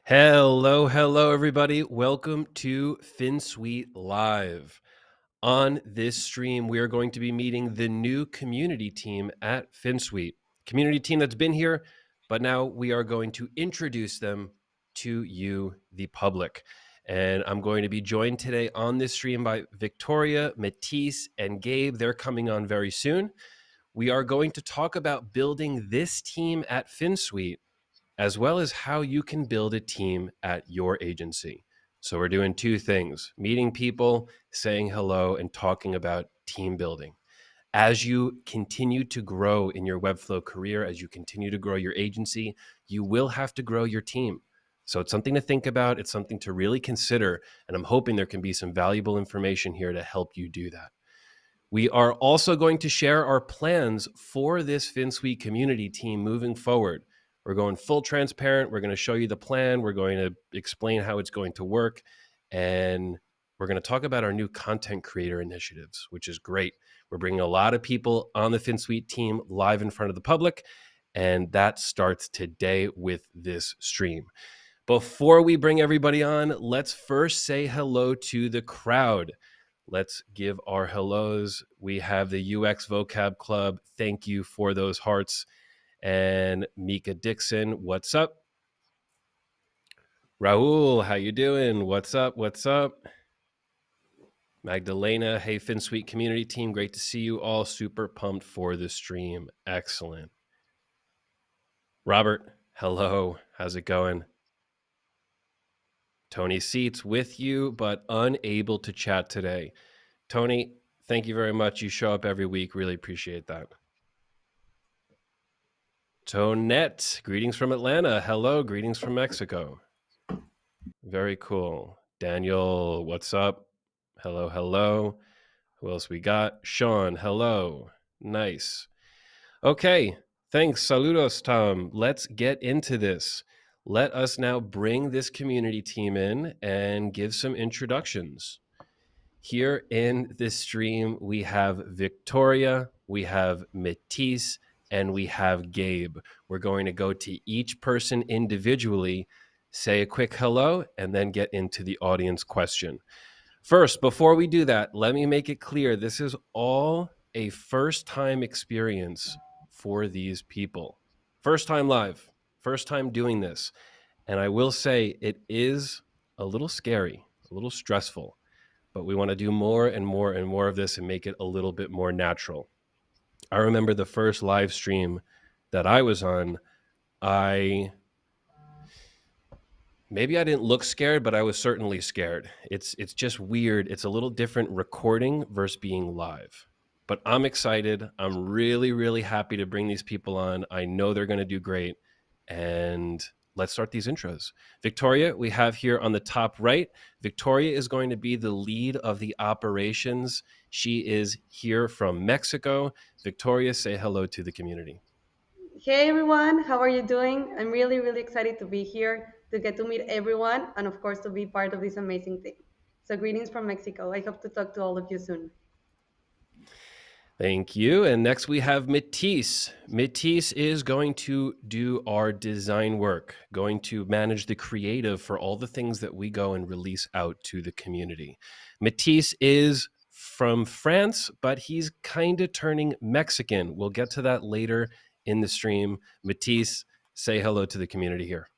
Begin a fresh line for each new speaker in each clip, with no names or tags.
Hello, everybody. Welcome to Finsweet Live. On this stream, we are going to be meeting the new community team at Finsweet. Community team that's been here, but now we are going to introduce them to you, the public. And I'm going to be joined today on this stream by Victoria, Matisse, and Gabe. They're coming on very soon. We are going to talk about building this team at Finsweet, as well as how you can build a team at your agency. So we're doing two things: meeting people, saying hello, and talking about team building. As you continue to grow in your Webflow career, as you continue to grow your agency, you will have to grow your team. So it's something to think about. It's something to really consider. And I'm hoping there can be some valuable information here to help you do that. We are also going to share our plans for this Finsweet community team moving forward. We're going full transparent. We're going to show you the plan. We're going to explain how it's going to work. And we're going to talk about our new content creator initiatives, which is great. We're bringing a lot of people on the Finsweet team live in front of the public. And that starts today with this stream. Before we bring everybody on, let's first say hello to the crowd. Let's give our hellos. We have the UX Vocab Club. Thank you for those hearts. And Mika Dixon, what's up? Raul, how you doing? What's up? What's up? Magdalena, hey, Finsweet Community Team. Great to see you all. Super pumped for the stream. Excellent. Robert, hello. How's it going? Tony Seats with you, but unable to chat today. Tony, thank you very much. You show up every week. Really appreciate that. Tonette, greetings from Atlanta. Hello, greetings from Mexico. Very cool. Daniel, what's up? Hello, hello. Who else we got? Sean, hello. Nice. Okay, thanks. Saludos, Tom. Let's get into this. Let us now bring this community team in and give some introductions. Here in this stream, we have Victoria, we have Matisse, and we have Gabe. We're going to go to each person individually, say a quick hello, and then get into the audience question. First, before we do that, let me make it clear this is all a first-time experience for these people. First time live, first time doing this. And I will say it is a little scary, a little stressful, but we want to do more and more and more of this and make it a little bit more natural. I remember the first live stream that I was on, maybe I didn't look scared, but I was certainly scared. It's just weird. It's a little different recording versus being live. But I'm excited. I'm really, really happy to bring these people on. I know they're going to do great. And let's start these intros. Victoria, we have here on the top right. Victoria is going to be the lead of the operations. She is here from Mexico. Victoria, say hello to the community.
Hey everyone, how are you doing? I'm really, really excited to be here, to get to meet everyone, and of course to be part of this amazing thing. So greetings from Mexico. I hope to talk to all of you soon.
Thank you. And next we have Matisse. Matisse is going to do our design work, going to manage the creative for all the things that we go and release out to the community. Matisse is from France, but he's kind of turning Mexican. We'll get to that later in the stream. Matisse, say hello to the community here.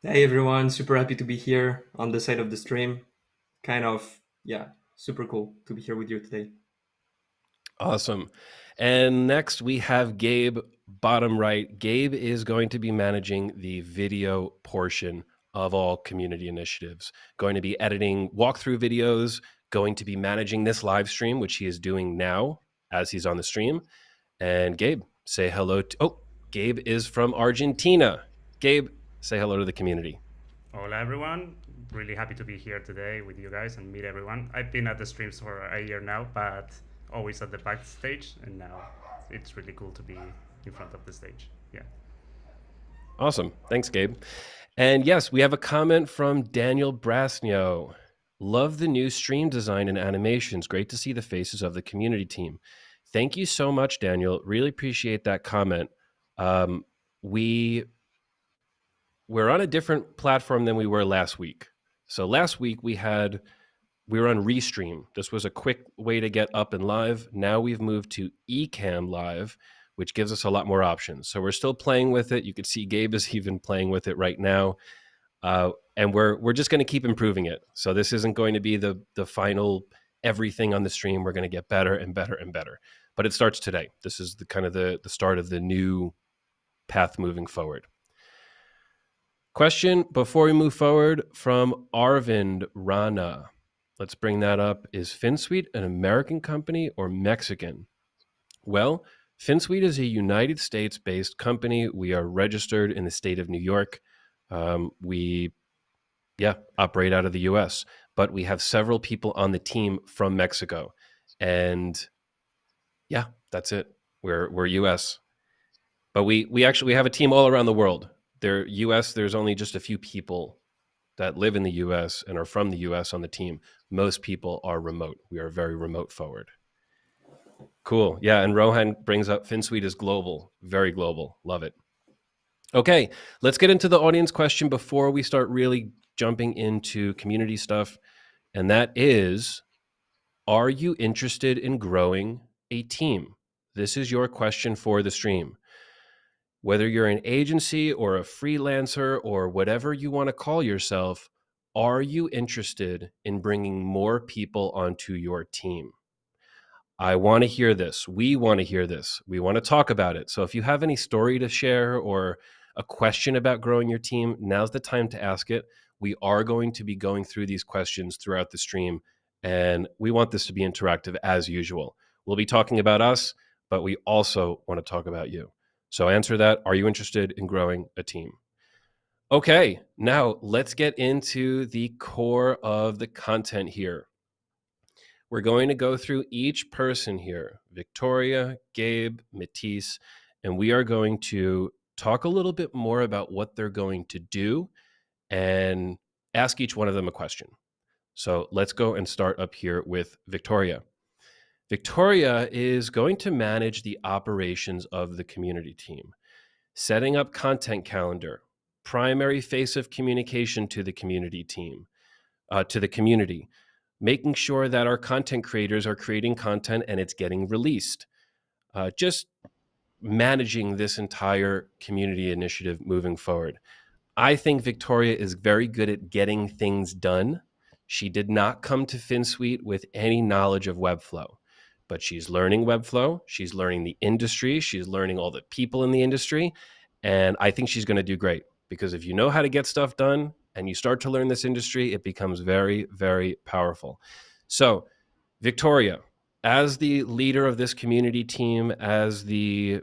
Hey everyone, super happy to be here on the side of the stream. Super cool to be here with you today.
Awesome. And next we have Gabe, bottom right. Gabe is going to be managing the video portion of all community initiatives, going to be editing walkthrough videos, going to be managing this live stream, which he is doing now as he's on the stream. And Gabe, say hello to, Gabe is from Argentina. Gabe, say hello to the community.
Hola everyone, really happy to be here today with you guys and meet everyone. I've been at the streams for a year now, but always at the backstage, and now it's really cool to be in front of the stage. Yeah.
Awesome. Thanks, Gabe. And yes, we have a comment from Daniel Brasnio. Love the new stream design and animations. Great to see the faces of the community team. Thank you so much, Daniel. Really appreciate that comment. We we're on a different platform than we were last week. So last week we were on Restream. This was a quick way to get up and live. Now we've moved to Ecamm Live, which gives us a lot more options. So we're still playing with it. You can see Gabe is even playing with it right now. And we're just going to keep improving it. So this isn't going to be the final everything on the stream. We're going to get better and better and better. But it starts today. This is the kind of the start of the new path moving forward. Question before we move forward from Arvind Rana. Let's bring that up. Is Finsweet an American company or Mexican? Well, Finsweet is a United States-based company. We are registered in the state of New York. We operate out of the US, but we have several people on the team from Mexico. And yeah, that's it. We're US. But we actually have a team all around the world. US, there's only just a few people that live in the US and are from the US on the team. Most people are remote. We are very remote forward. Cool. Yeah, and Rohan brings up Finsweet is global. Very global. Love it. Okay, let's get into the audience question before we start really jumping into community stuff. And that is, are you interested in growing a team? This is your question for the stream. Whether you're an agency or a freelancer or whatever you want to call yourself, are you interested in bringing more people onto your team? I want to hear this. We want to hear this. We want to talk about it. So if you have any story to share or a question about growing your team, now's the time to ask it. We are going to be going through these questions throughout the stream, and we want this to be interactive as usual. We'll be talking about us, but we also want to talk about you. So answer that. Are you interested in growing a team? Okay, now let's get into the core of the content here. We're going to go through each person here, Victoria, Gabe, Matisse, and we are going to talk a little bit more about what they're going to do and ask each one of them a question. So let's go and start up here with Victoria. Victoria is going to manage the operations of the community team, setting up content calendar, primary face of communication to the community team, to the community, making sure that our content creators are creating content and it's getting released. Just managing this entire community initiative moving forward. I think Victoria is very good at getting things done. She did not come to Finsweet with any knowledge of Webflow, but she's learning Webflow. She's learning the industry. She's learning all the people in the industry. And I think she's going to do great, because if you know how to get stuff done and you start to learn this industry, it becomes very, very powerful. So, Victoria, as the leader of this community team, as the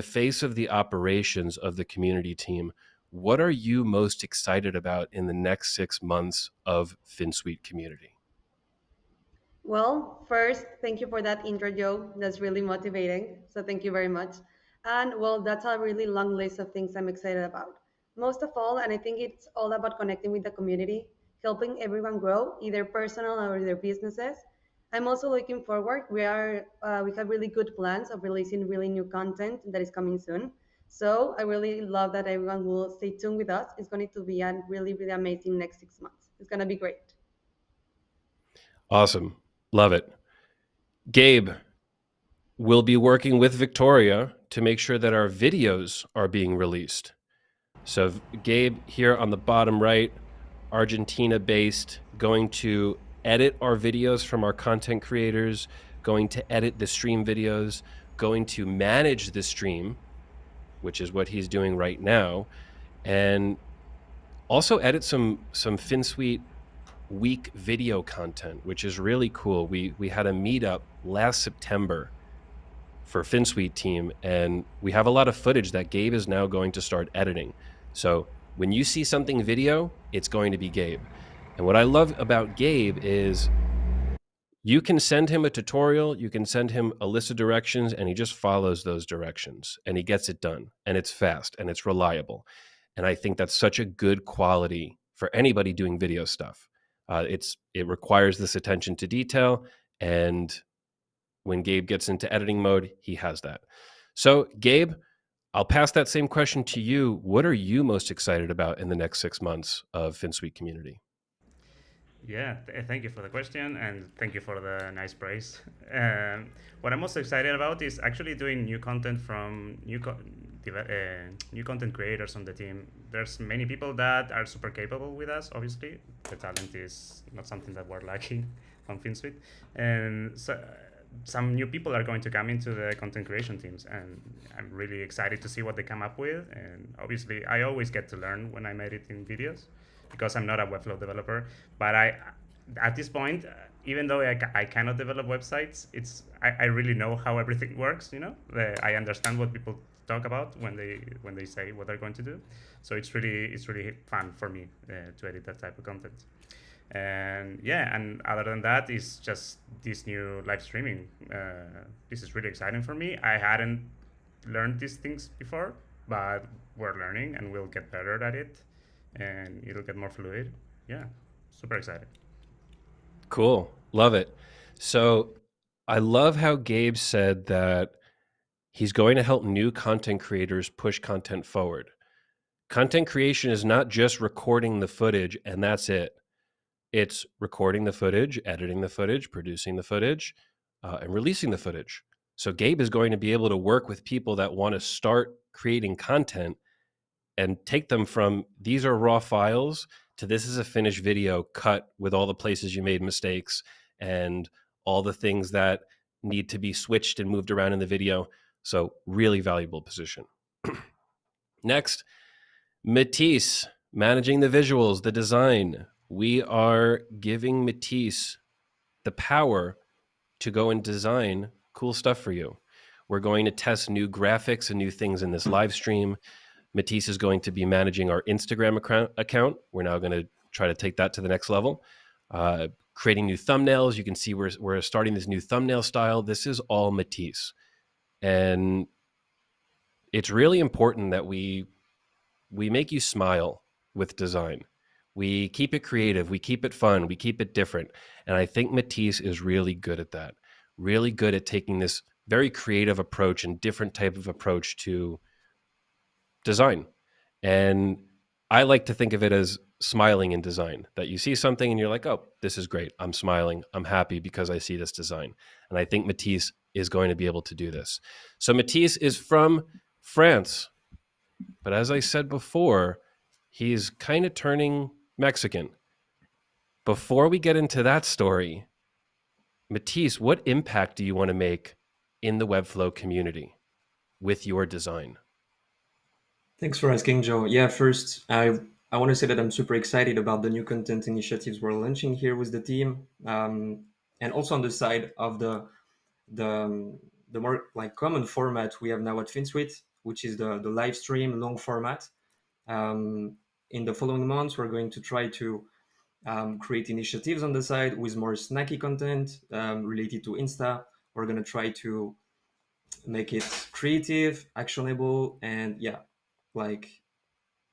face of the operations of the community team, what are you most excited about in the next 6 months of Finsweet community?
Well, first, thank you for that intro, Joe. That's really motivating. So thank you very much. And well, that's a really long list of things I'm excited about. Most of all, and I think it's all about connecting with the community, helping everyone grow, either personal or their businesses. I'm also looking forward. We have really good plans of releasing really new content that is coming soon. So I really love that everyone will stay tuned with us. It's going to be a really, really amazing next 6 months. It's going to be great.
Awesome. Love it. Gabe will be working with Victoria to make sure that our videos are being released. So Gabe here on the bottom right, Argentina based, going to edit our videos from our content creators, going to edit the stream videos, going to manage the stream, which is what he's doing right now, and also edit some Finsweet week video content, which is really cool. We had a meetup last September for Finsweet team, and we have a lot of footage that Gabe is now going to start editing. So when you see something video, it's going to be Gabe. And what I love about Gabe is you can send him a tutorial, you can send him a list of directions, and he just follows those directions and he gets it done, and it's fast and it's reliable. And I think that's such a good quality for anybody doing video stuff. It requires this attention to detail, and when Gabe gets into editing mode, he has that. So Gabe, I'll pass that same question to you. What are you most excited about in the next 6 months of Finsweet Community?
Yeah, thank you for the question and thank you for the nice praise. What I'm most excited about is actually doing new content from new content creators on the team. There's many people that are super capable with us. Obviously, the talent is not something that we're lacking on Finsweet, and so some new people are going to come into the content creation teams, and I'm really excited to see what they come up with. And obviously, I always get to learn when I'm editing videos because I'm not a Webflow developer. But at this point, even though I cannot develop websites, I really know how everything works. I understand what people talk about when they say what they're going to do. So it's really fun for me to edit that type of content. And yeah, and other than that is just this new live streaming. This is really exciting for me. I hadn't learned these things before, but we're learning and we'll get better at it and it'll get more fluid. Yeah, super excited.
Cool. Love it. So I love how Gabe said that he's going to help new content creators push content forward. Content creation is not just recording the footage and that's it. It's recording the footage, editing the footage, producing the footage, and releasing the footage. So Gabe is going to be able to work with people that want to start creating content and take them from these are raw files to this is a finished video cut with all the places you made mistakes and all the things that need to be switched and moved around in the video. So really valuable position. Next, Matisse, managing the visuals, the design. We are giving Matisse the power to go and design cool stuff for you. We're going to test new graphics and new things in this live stream. Matisse is going to be managing our Instagram account. We're now going to try to take that to the next level. Creating new thumbnails. You can see we're starting this new thumbnail style. This is all Matisse. And it's really important that we make you smile with design. We keep it creative. We keep it fun. We keep it different. And I think Matisse is really good at that. Really good at taking this very creative approach and different type of approach to design. And I like to think of it as smiling in design, that you see something and you're like, oh, this is great. I'm smiling. I'm happy because I see this design. And I think Matisse is going to be able to do this. So Matisse is from France. But as I said before, he's kind of turning Mexican. Before we get into that story, Matisse, what impact do you want to make in the Webflow community with your design?
Thanks for asking, Joe. Yeah, first, I want to say that I'm super excited about the new content initiatives we're launching here with the team, and also on the side of the the more like common format we have now at Finsweet, which is the live stream long format. In the following months, we're going to try to create initiatives on the side with more snacky content related to Insta. We're going to try to make it creative, actionable, and yeah, like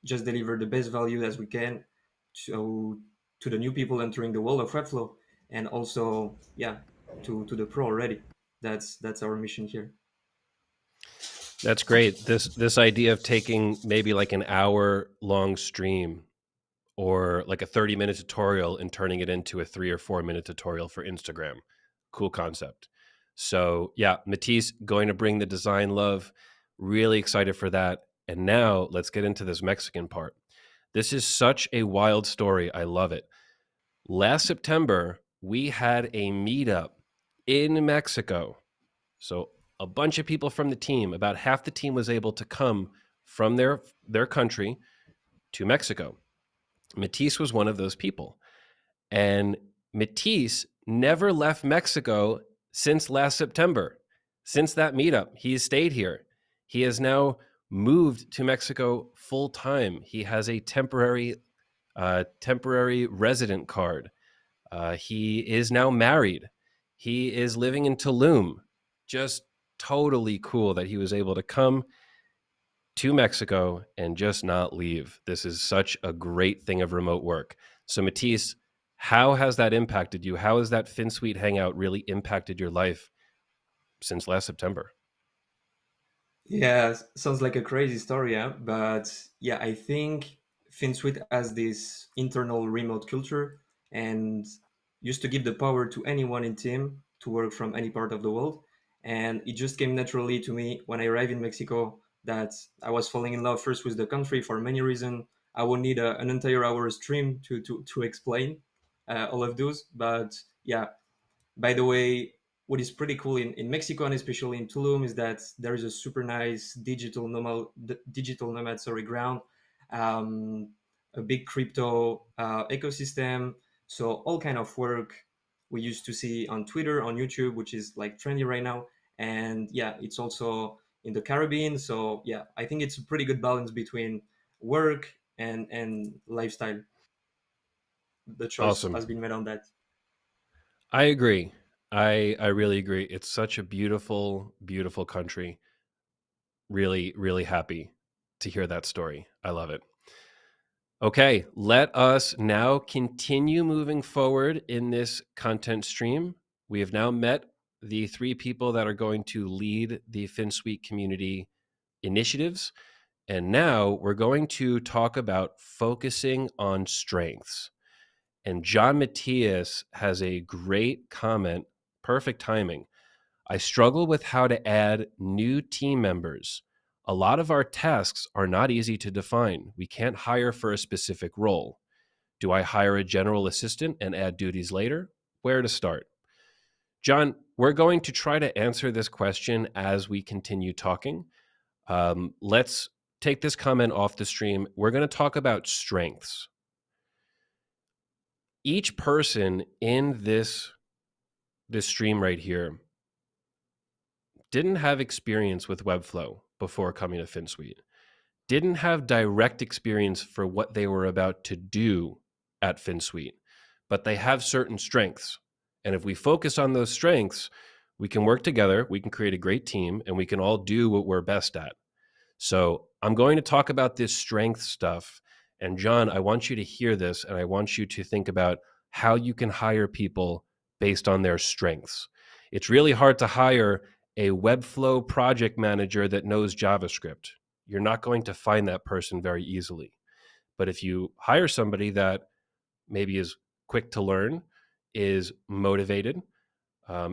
just deliver the best value as we can to the new people entering the world of Webflow, and also yeah, to the pro already. That's our mission here.
That's great. This idea of taking maybe like an hour long stream or like a 30-minute tutorial and turning it into a 3 or 4 minute tutorial for Instagram. Cool concept. So yeah, Matisse going to bring the design love. Really excited for that. And now let's get into this Mexican part. This is such a wild story. I love it. Last September, we had a meetup in Mexico. So a bunch of people from the team, about half the team was able to come from their country to Mexico. Matisse was one of those people. And Matisse never left Mexico since last September. Since that meetup, he's stayed here. He has now moved to Mexico full time. He has a temporary resident card. He is now married. He is living in Tulum. Just totally cool that he was able to come to Mexico and just not leave. This is such a great thing of remote work. So Matisse, how has that impacted you? How has that Finsweet hangout really impacted your life since last September?
Yeah, sounds like a crazy story, yeah. But yeah, I think Finsweet has this internal remote culture and used to give the power to anyone in team to work from any part of the world. And it just came naturally to me when I arrived in Mexico that I was falling in love first with the country for many reasons. I would need an entire hour stream to explain all of those. But yeah, by the way, what is pretty cool in Mexico and especially in Tulum is that there is a super nice digital nomad ground, um, a big crypto ecosystem. So all kind of work we used to see on Twitter, on YouTube, which is like trendy right now. And yeah, it's also in the Caribbean. So yeah, I think it's a pretty good balance between work and lifestyle. The choice
Awesome.
has been made on that.
I agree. I really agree. It's such a beautiful, beautiful country. Really, really happy to hear that story. I love it. Okay, let us now continue moving forward in this content stream. We have now met the three people that are going to lead the Finsweet community initiatives. And now we're going to talk about focusing on strengths. And John Matisse has a great comment, perfect timing. I struggle with how to add new team members. A lot of our tasks are not easy to define. We can't hire for a specific role. Do I hire a general assistant and add duties later? Where to start? John, we're going to try to answer this question as we continue talking. Let's take this comment off the stream. We're going to talk about strengths. Each person in this stream right here didn't have experience with Webflow before coming to Finsweet, didn't have direct experience for what they were about to do at Finsweet, but they have certain strengths. And if we focus on those strengths, we can work together, we can create a great team, and we can all do what we're best at. So I'm going to talk about this strength stuff. And John, I want you to hear this and I want you to think about how you can hire people based on their strengths. It's really hard to hire a Webflow project manager that knows JavaScript. You're not going to find that person very easily. But if you hire somebody that maybe is quick to learn, is motivated,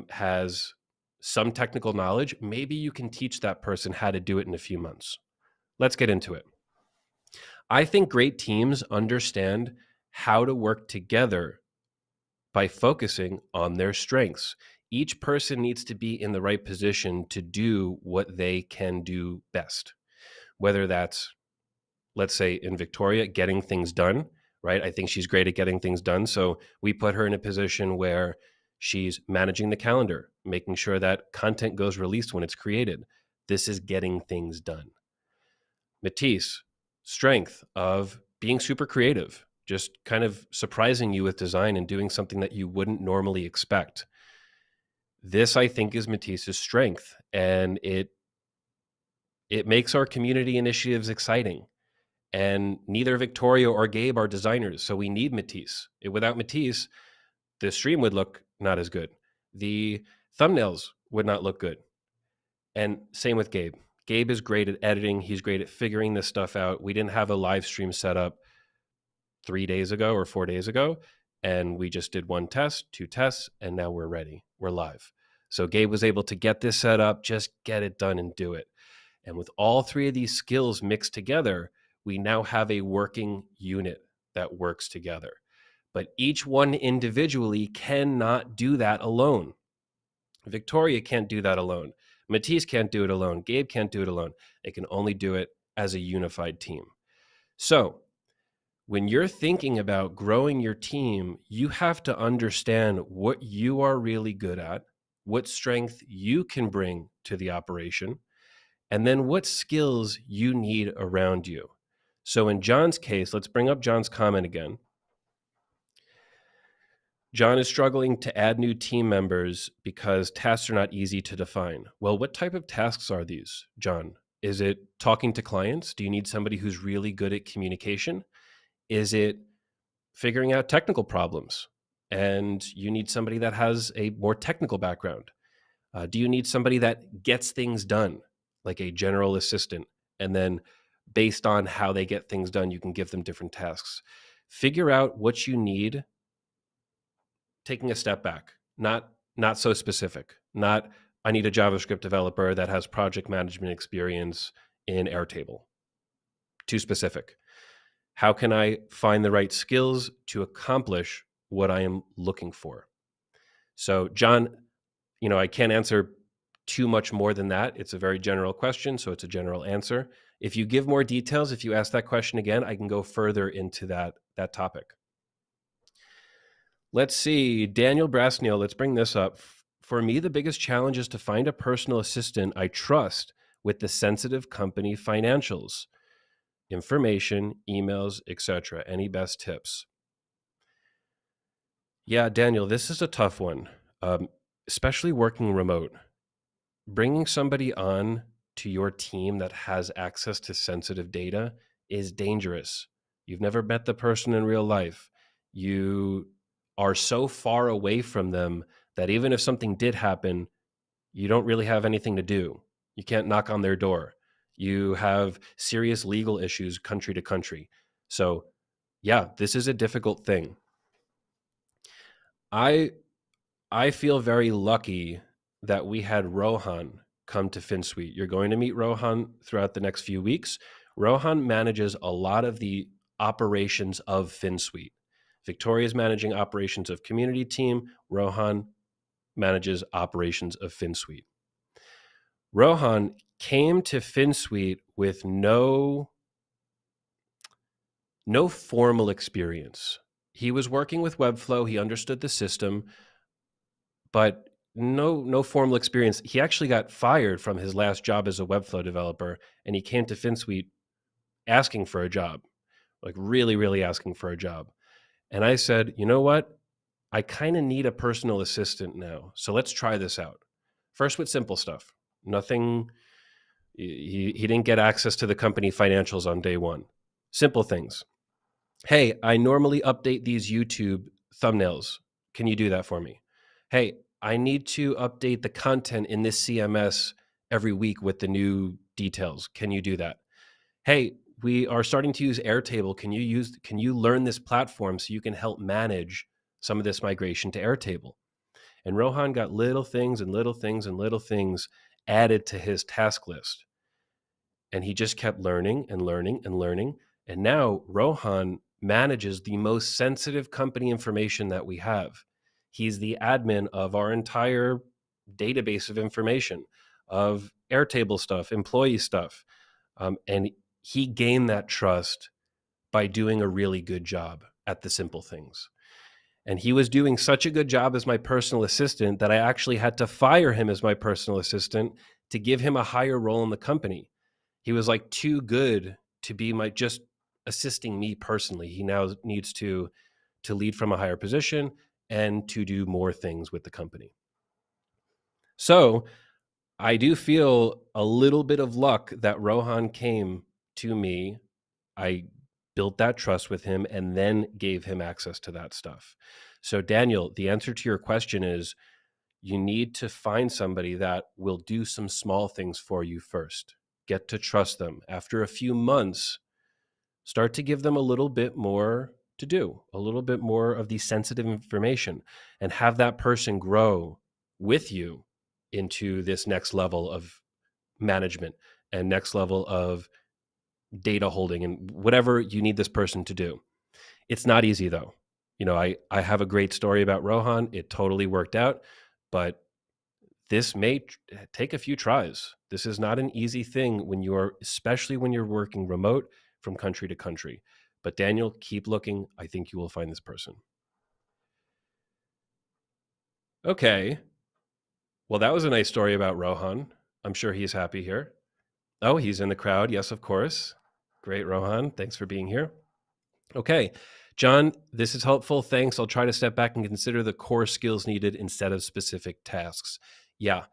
has some technical knowledge, maybe you can teach that person how to do it in a few months. Let's get into it. I think great teams understand how to work together by focusing on their strengths. Each person needs to be in the right position to do what they can do best, whether that's, let's say, in Victoria, getting things done, right? I think she's great at getting things done. So we put her in a position where she's managing the calendar, making sure that content goes released when it's created. This is getting things done. Matisse, strength of being super creative, just kind of surprising you with design and doing something that you wouldn't normally expect. This, I think, is Matisse's strength, and it makes our community initiatives exciting. And neither Victoria or Gabe are designers, so we need Matisse. Without Matisse, the stream would look not as good. The thumbnails would not look good. And same with Gabe. Gabe is great at editing. He's great at figuring this stuff out. We didn't have a live stream set up 3 days ago or 4 days ago. And we just did one test, two tests, and now we're ready. We're live. So Gabe was able to get this set up, just get it done and do it. And with all three of these skills mixed together, we now have a working unit that works together. But each one individually cannot do that alone. Victoria can't do that alone. Matisse can't do it alone. Gabe can't do it alone. They can only do it as a unified team. So, when you're thinking about growing your team, you have to understand what you are really good at, what strength you can bring to the operation, and then what skills you need around you. So, in John's case, let's bring up John's comment again. John is struggling to add new team members because tasks are not easy to define. Well, what type of tasks are these, John? Is it talking to clients? Do you need somebody who's really good at communication? Is it figuring out technical problems and you need somebody that has a more technical background? Do you need somebody that gets things done? like a general assistant. And then based on how they get things done, you can give them different tasks. Figure out what you need, taking a step back, not so specific. Not I need a JavaScript developer that has project management experience in Airtable. Too specific. How can I find the right skills to accomplish what I am looking for? So, John, I can't answer too much more than that. It's a very general question, so it's a general answer. If you give more details, if you ask that question again, I can go further into that topic. Let's see, Daniel Brasneal, let's bring this up. For me, the biggest challenge is to find a personal assistant I trust with the sensitive company financials, information, emails, etc. Any best tips? Yeah, Daniel, this is a tough one, especially working remote. Bringing somebody on to your team that has access to sensitive data is dangerous. You've never met the person in real life. You are so far away from them that even if something did happen, you don't really have anything to do. You can't knock on their door. You have serious legal issues country to country. So, yeah, this is a difficult thing. I feel very lucky that we had Rohan come to Finsweet. You're going to meet Rohan throughout the next few weeks. Rohan manages a lot of the operations of Finsweet. Victoria is managing operations of Community Team. Rohan manages operations of Finsweet. Rohan came to Finsweet with no formal experience. He was working with Webflow. He understood the system, but no formal experience. He actually got fired from his last job as a Webflow developer, and he came to Finsweet asking for a job, like really, really asking for a job. And I said, you know what? I kind of need a personal assistant now. So let's try this out. First with simple stuff. Nothing, he didn't get access to the company financials on day one. Simple things. Hey, I normally update these YouTube thumbnails. Can you do that for me? Hey, I need to update the content in this CMS every week with the new details. Can you do that? Hey, we are starting to use Airtable. Can you learn this platform so you can help manage some of this migration to Airtable? And Rohan got little things and little things and little things added to his task list. And he just kept learning and learning and learning. And now Rohan manages the most sensitive company information that we have. He's the admin of our entire database of information, of Airtable stuff, employee stuff. And he gained that trust by doing a really good job at the simple things. And he was doing such a good job as my personal assistant that I actually had to fire him as my personal assistant to give him a higher role in the company. He was like too good to be my just assisting me personally. He now needs to lead from a higher position and to do more things with the company. So I do feel a little bit of luck that Rohan came to me. I built that trust with him and then gave him access to that stuff. So Daniel, the answer to your question is you need to find somebody that will do some small things for you first. Get to trust them. After a few months, start to give them a little bit more to do, a little bit more of the sensitive information, and have that person grow with you into this next level of management and next level of data holding and whatever you need this person to do. It's not easy though. I have a great story about Rohan. It totally worked out, but this may take a few tries. This is not an easy thing especially when you're working remote from country to country. But Daniel, keep looking. I think you will find this person. Okay. Well, that was a nice story about Rohan. I'm sure he's happy here. Oh, he's in the crowd. Yes, of course. Great, Rohan. Thanks for being here. Okay. John, this is helpful. Thanks. I'll try to step back and consider the core skills needed instead of specific tasks. Yeah.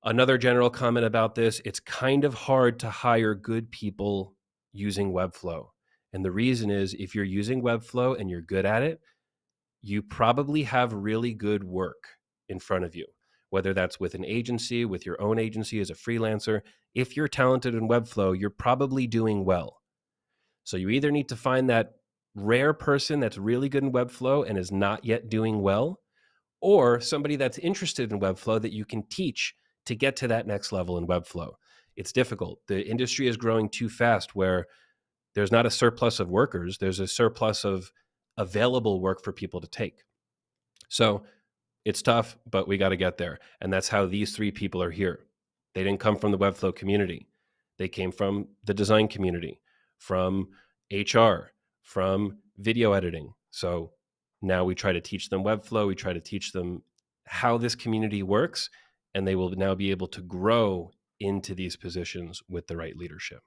Another general comment about this, it's kind of hard to hire good people using Webflow. And the reason is if you're using Webflow and you're good at it, you probably have really good work in front of you. whether that's with an agency, with your own agency as a freelancer. If you're talented in Webflow, you're probably doing well. So you either need to find that rare person that's really good in Webflow and is not yet doing well, or somebody that's interested in Webflow that you can teach to get to that next level in Webflow. It's difficult. The industry is growing too fast where there's not a surplus of workers, there's a surplus of available work for people to take. So it's tough, but we got to get there. And that's how these three people are here. They didn't come from the Webflow community. They came from the design community, from HR, from video editing. So now we try to teach them Webflow. We try to teach them how this community works, and they will now be able to grow into these positions with the right leadership.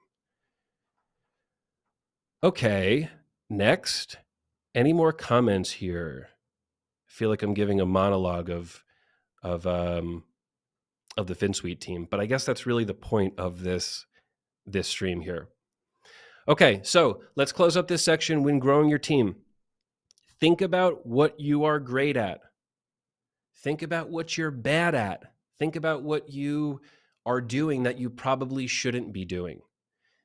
Okay, next. Any more comments here? I feel like I'm giving a monologue of the Finsweet team, but I guess that's really the point of this stream here. Okay, so let's close up this section. When growing your team, think about what you are great at. Think about what you're bad at. Think about what you are doing that you probably shouldn't be doing.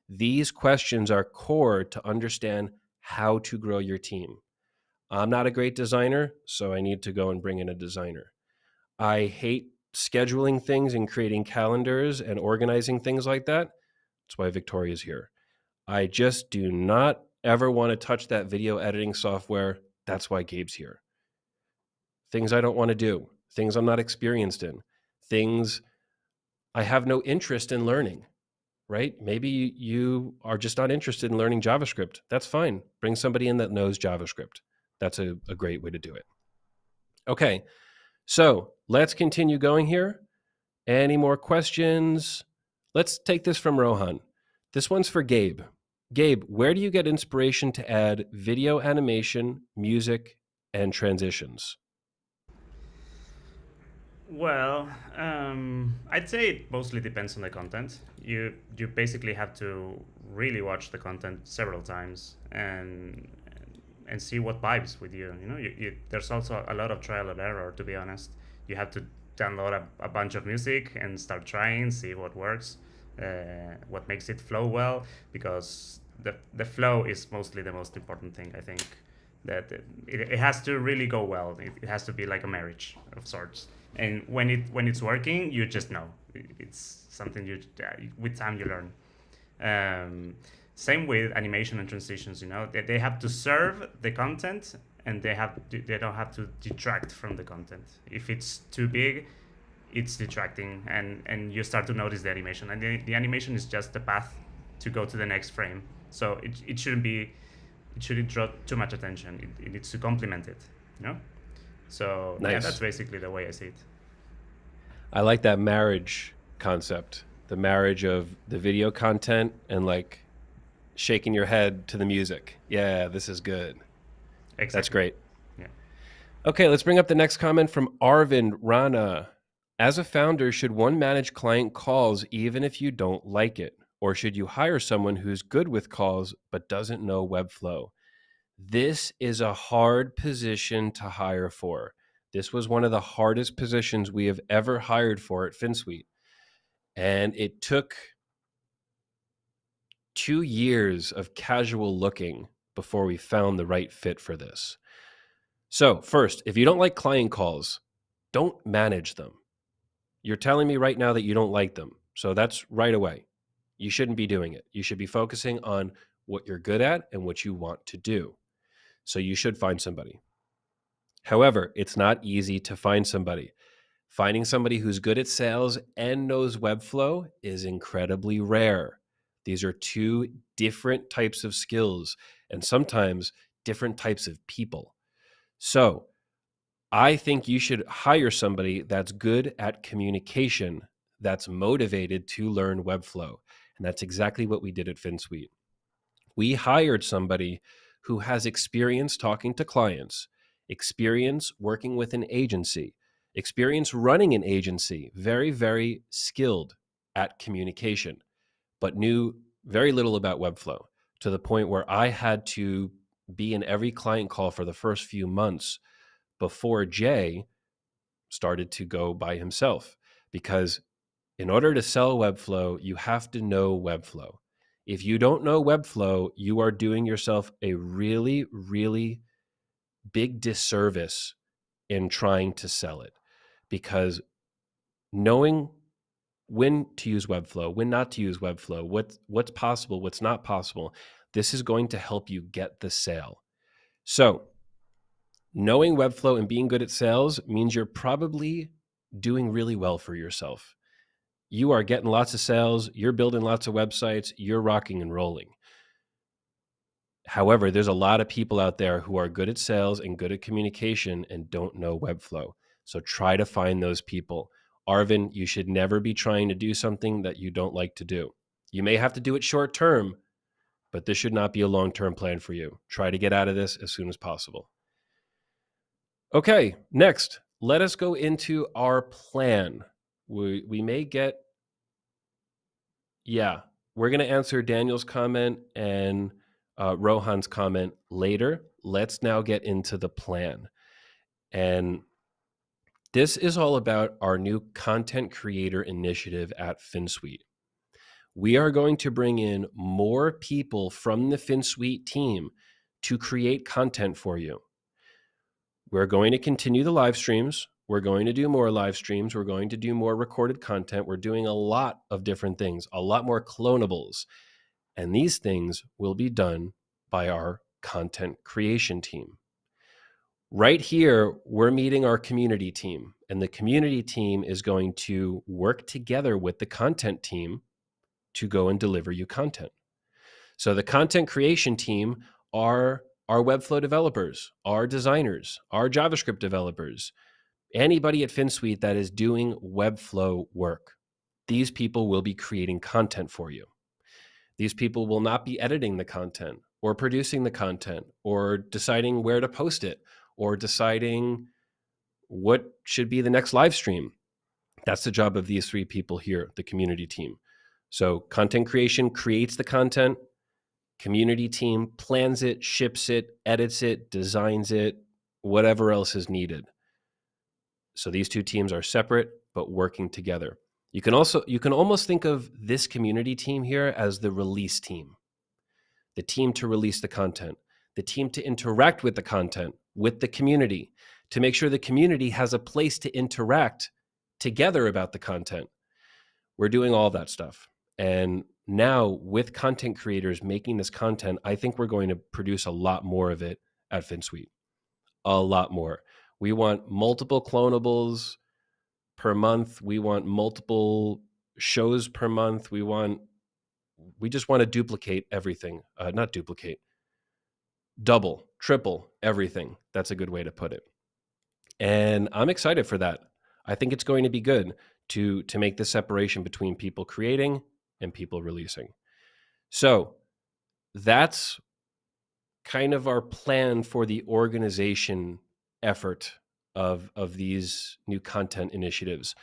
These questions are core to understand how to grow your team. I'm not a great designer, so I need to go and bring in a designer. I hate scheduling things and creating calendars and organizing things like that. That's why Victoria's here. I just do not ever want to touch that video editing software. That's why Gabe's here. Things I don't want to do, things I'm not experienced in, things I have no interest in learning, right? Maybe you are just not interested in learning JavaScript. That's fine. Bring somebody in that knows JavaScript. That's a great way to do it. Okay, so let's continue going here. Any more questions? Let's take this from Rohan. This one's for Gabe. Gabe, where do you get inspiration to add video animation, music, and transitions?
Well, I'd say it mostly depends on the content. You basically have to really watch the content several times and see what vibes with you. You know, there's also a lot of trial and error. To be honest, you have to download a bunch of music and start trying, see what works, what makes it flow well, because the flow is mostly the most important thing. I think that it has to really go well. It has to be like a marriage of sorts. And when it's working, you just know it's something you with time you learn. Same with animation and transitions. You know, they have to serve the content, and they don't have to detract from the content. If it's too big, it's detracting, and you start to notice the animation. And the animation is just the path to go to the next frame. So it shouldn't draw too much attention. It needs to complement it. You know. So
Nice.
yeah, that's basically the way I see it.
I like that marriage concept, the marriage of the video content and like shaking your head to the music. Yeah, this is good.
Exactly.
That's great.
Yeah.
Okay, let's bring up the next comment from Arvind Rana. As a founder, should one manage client calls even if you don't like it? Or should you hire someone who's good with calls but doesn't know Webflow? This is a hard position to hire for. This was one of the hardest positions we have ever hired for at Finsweet. And it took 2 years of casual looking before we found the right fit for this. So first, if you don't like client calls, don't manage them. You're telling me right now that you don't like them. So that's right away. You shouldn't be doing it. You should be focusing on what you're good at and what you want to do. So you should find somebody. However, it's not easy to find somebody. Finding somebody who's good at sales and knows Webflow is incredibly rare. These are two different types of skills and sometimes different types of people. So I think you should hire somebody that's good at communication, that's motivated to learn Webflow. And that's exactly what we did at Finsweet. We hired somebody who has experience talking to clients, experience working with an agency, experience running an agency, very, very skilled at communication, but knew very little about Webflow, to the point where I had to be in every client call for the first few months before Jay started to go by himself, because in order to sell Webflow, you have to know Webflow. If you don't know Webflow, you are doing yourself a really, really big disservice in trying to sell it, because knowing when to use Webflow, when not to use Webflow, what's possible, what's not possible, this is going to help you get the sale. So knowing Webflow and being good at sales means you're probably doing really well for yourself. You are getting lots of sales, you're building lots of websites, you're rocking and rolling. However, there's a lot of people out there who are good at sales and good at communication and don't know Webflow. So try to find those people. Arvin, you should never be trying to do something that you don't like to do. You may have to do it short term, but this should not be a long-term plan for you. Try to get out of this as soon as possible. Okay, next, let us go into our plan. We may get, we're going to answer Daniel's comment and Rohan's comment later. Let's now get into the plan. And this is all about our new content creator initiative at Finsweet. We are going to bring in more people from the Finsweet team to create content for you. We're going to continue the live streams. We're going to do more live streams. We're going to do more recorded content. We're doing a lot of different things, a lot more clonables. And these things will be done by our content creation team. Right here, we're meeting our community team, and the community team is going to work together with the content team to go and deliver you content. So the content creation team are our Webflow developers, our designers, our JavaScript developers, anybody at Finsweet that is doing Webflow work. These people will be creating content for you. These people will not be editing the content or producing the content or deciding where to post it or deciding what should be the next live stream. That's the job of these three people here, the community team. So content creation creates the content, community team plans it, ships it, edits it, designs it, whatever else is needed. So these two teams are separate but working together. You can almost think of this community team here as the release team. The team to release the content, the team to interact with the content, with the community, to make sure the community has a place to interact together about the content. We're doing all that stuff. And now with content creators making this content, I think we're going to produce a lot more of it at Finsweet. A lot more. We want multiple clonables per month. We want multiple shows per month. We just want to duplicate everything. Not duplicate. Double, triple everything. That's a good way to put it. And I'm excited for that. I think it's going to be good to make the separation between people creating and people releasing. So that's kind of our plan for the organization effort of these new content initiatives.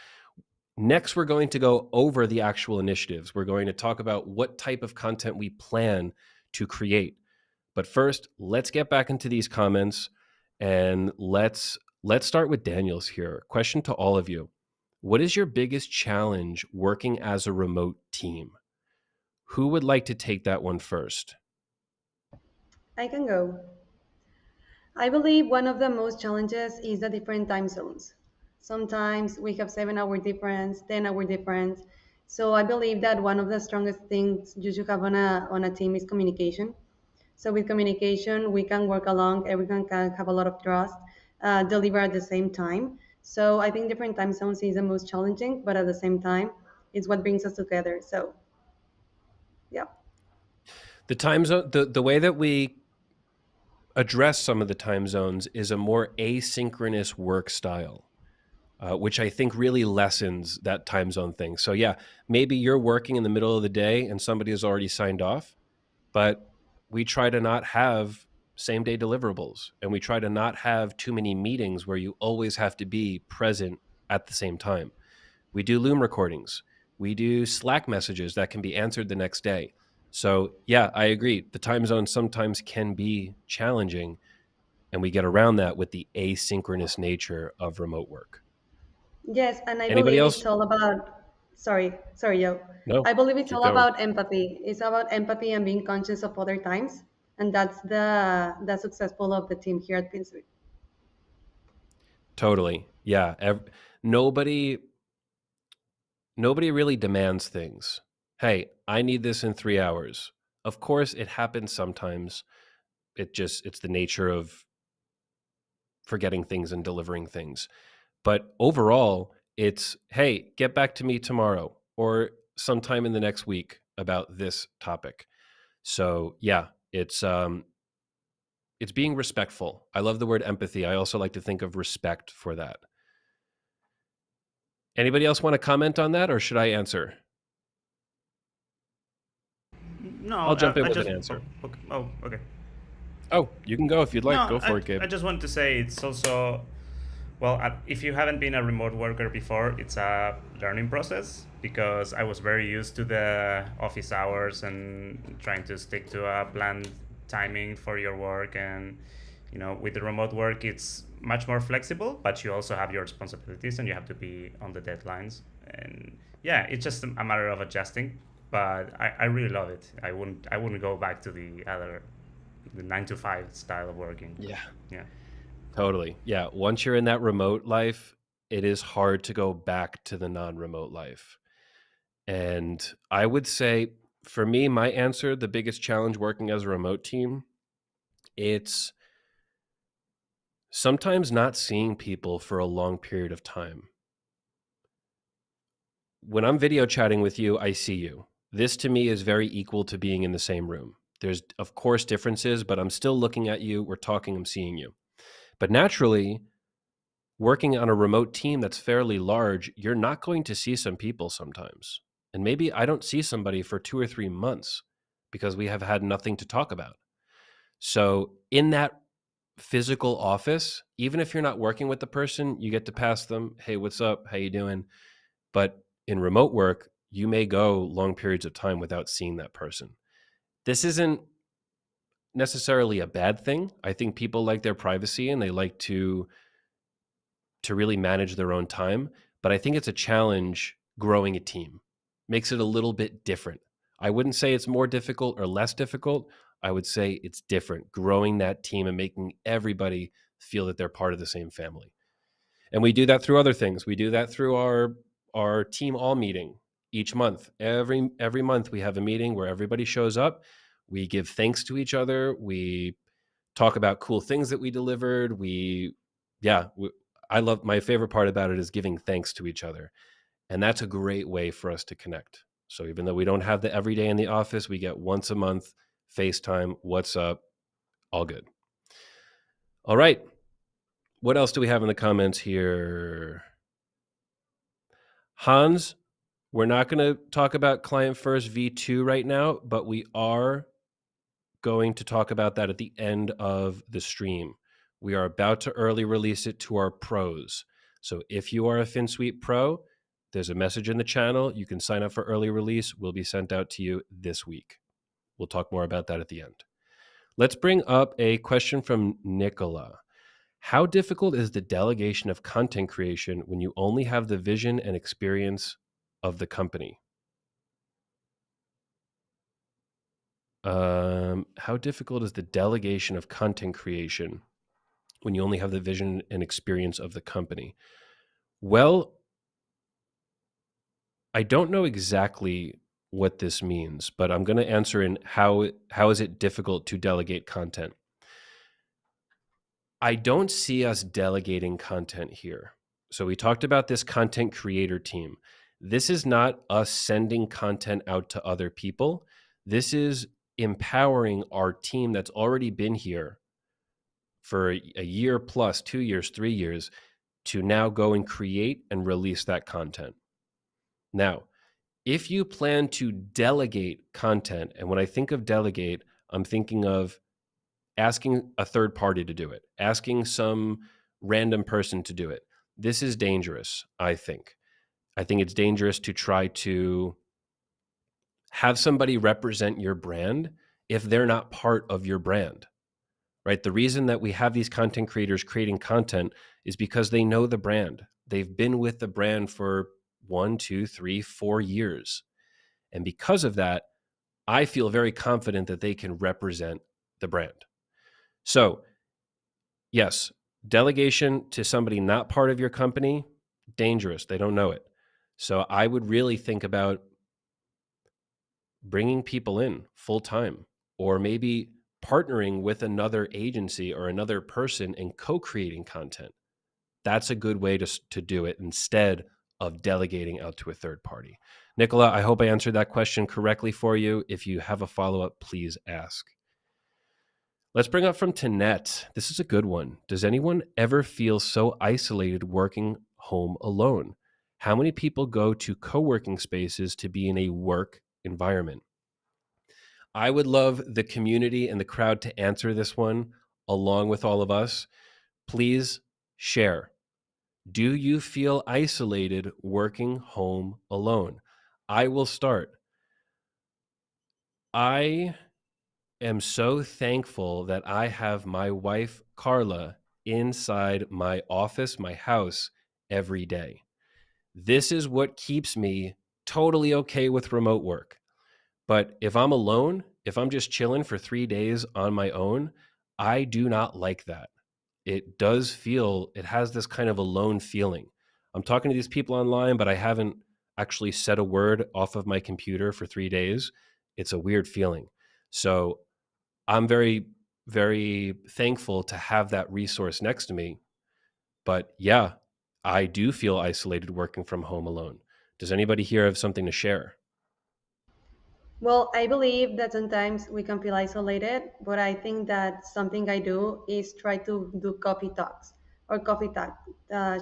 Next, we're going to go over the actual initiatives. We're going to talk about what type of content we plan to create. But first, let's get back into these comments, and let's start with Daniel's here. Question to all of you. What is your biggest challenge working as a remote team? Who would like to take that one first?
I can go. I believe one of the most challenges is the different time zones. Sometimes we have 7 hour difference, 10 hour difference. So I believe that one of the strongest things you should have on a team is communication. So with communication, we can work along, everyone can have a lot of trust, deliver at the same time. So I think different time zones is the most challenging, but at the same time, it's what brings us together. So yeah.
The time zone, the way that we address some of the time zones is a more asynchronous work style, which I think really lessens that time zone thing. So yeah, maybe you're working in the middle of the day and somebody has already signed off, but we try to not have same day deliverables, and we try to not have too many meetings where you always have to be present at the same time. We do Loom recordings. We do Slack messages that can be answered the next day. So yeah, I agree. The time zone sometimes can be challenging, and we get around that with the asynchronous nature of remote work.
Yes, and I
Anybody
believe it's
else?
all about, sorry, yo.
No,
I believe it's
keep
all
going.
about empathy. It's about empathy and being conscious of other times. And that's the successful of the team here at Finsweet.
Totally. Yeah. Nobody nobody really demands things. Hey, I need this in 3 hours. Of course, it happens sometimes. It's the nature of forgetting things and delivering things. But overall, it's, hey, get back to me tomorrow or sometime in the next week about this topic. So yeah, it's being respectful. I love the word empathy. I also like to think of respect for that. Anybody else want to comment on that, or should I answer?
No,
I'll jump in
I
with
just.
an
Oh,
answer.
okay. Oh, okay.
Oh, you can go if you'd
No,
like. Go for it,
I
Gabe.
just want to say it's also, well, if you haven't been a remote worker before, it's a learning process because I was very used to the office hours and trying to stick to a planned timing for your work. And, with the remote work, it's much more flexible, but you also have your responsibilities and you have to be on the deadlines. And yeah, it's just a matter of adjusting. But I really love it. I wouldn't go back to the 9 to 5 style of working.
Yeah,
Yeah.
totally. Yeah, once you're in that remote life, it is hard to go back to the non-remote life. And I would say for me, my answer, the biggest challenge working as a remote team, it's sometimes not seeing people for a long period of time. When I'm video chatting with you, I see you. This to me is very equal to being in the same room. There's, of course, differences, but I'm still looking at you. We're talking, I'm seeing you. But naturally, working on a remote team that's fairly large, you're not going to see some people sometimes. And maybe I don't see somebody for 2 or 3 months because we have had nothing to talk about. So, in that physical office, even if you're not working with the person, you get to pass them, "Hey, what's up? How you doing?" But in remote work, you may go long periods of time without seeing that person. This isn't necessarily a bad thing. I think people like their privacy and they like to really manage their own time, but I think it's a challenge growing a team. Makes it a little bit different. I wouldn't say it's more difficult or less difficult. I would say it's different, growing that team and making everybody feel that they're part of the same family. And we do that through other things. We do that through our team all meeting each month. Every month we have a meeting where everybody shows up. We give thanks to each other. We talk about cool things that we delivered. Yeah, I love, my favorite part about it is giving thanks to each other. And that's a great way for us to connect. So even though we don't have the every day in the office, we get once a month FaceTime, what's up, all good. All right. What else do we have in the comments here? Hans, we're not going to talk about Client First V2 right now, but we are going to talk about that at the end of the stream. We are about to early release it to our pros. So if you are a Finsweet Pro, there's a message in the channel. You can sign up for early release. Will be sent out to you this week. We'll talk more about that at the end. Let's bring up a question from Nicola. How difficult is the delegation of content creation when you only have the vision and experience of the company? How difficult is the delegation of content creation when you only have the vision and experience of the company? Well, I don't know exactly what this means, but I'm going to answer in how is it difficult to delegate content? I don't see us delegating content here. So we talked about this content creator team. This is not us sending content out to other people. This is empowering our team that's already been here for a year plus, 2 years, 3 years, to now go and create and release that content. Now, if you plan to delegate content, and when I think of delegate, I'm thinking of asking a third party to do it, asking some random person to do it. This is dangerous, I think. I think it's dangerous to try to have somebody represent your brand if they're not part of your brand. right? The reason that we have these content creators creating content is because they know the brand. They've been with the brand for 1, 2, 3, 4 years. And because of that, I feel very confident that they can represent the brand. So, yes, delegation to somebody not part of your company, dangerous. They don't know it. So, I would really think about bringing people in full time, or maybe partnering with another agency or another person and co-creating content. That's a good way to do it instead of delegating out to a third party. Nicola, I hope I answered that question correctly for you. If you have a follow-up, please ask. Let's bring up from Tanette. This is a good one. Does anyone ever feel so isolated working home alone? How many people go to co-working spaces to be in a work environment? I would love the community and the crowd to answer this one along with all of us. Please share. Do you feel isolated working home alone? I will start. I am so thankful that I have my wife, Carla, inside my office, my house, every day. This is what keeps me totally okay with remote work. But if I'm alone, if I'm just chilling for 3 days on my own, I do not like that. It has this kind of alone feeling. I'm talking to these people online, but I haven't actually said a word off of my computer for 3 days. It's a weird feeling. So I'm very, very thankful to have that resource next to me. But yeah, I do feel isolated working from home alone. Does anybody here have something to share?
Well, I believe that sometimes we can feel isolated, but I think that something I do is try to do coffee talks or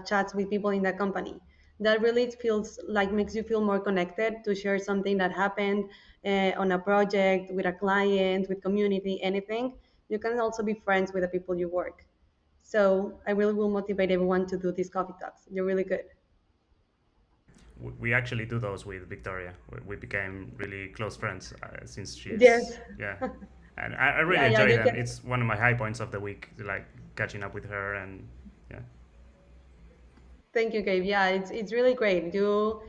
chats with people in the company. That really feels like makes you feel more connected to share something that happened on a project, with a client, with community, anything. You can also be friends with the people you work. So I really will motivate everyone to do these coffee talks. They're really good.
We actually do those with Victoria. We became really close friends since she's
Yes.
yeah, and I really
Yeah, yeah,
enjoy
you
them.
can.
It's one of my high points of the week, like catching up with her and yeah.
Thank you, Gabe. Yeah, it's really great. You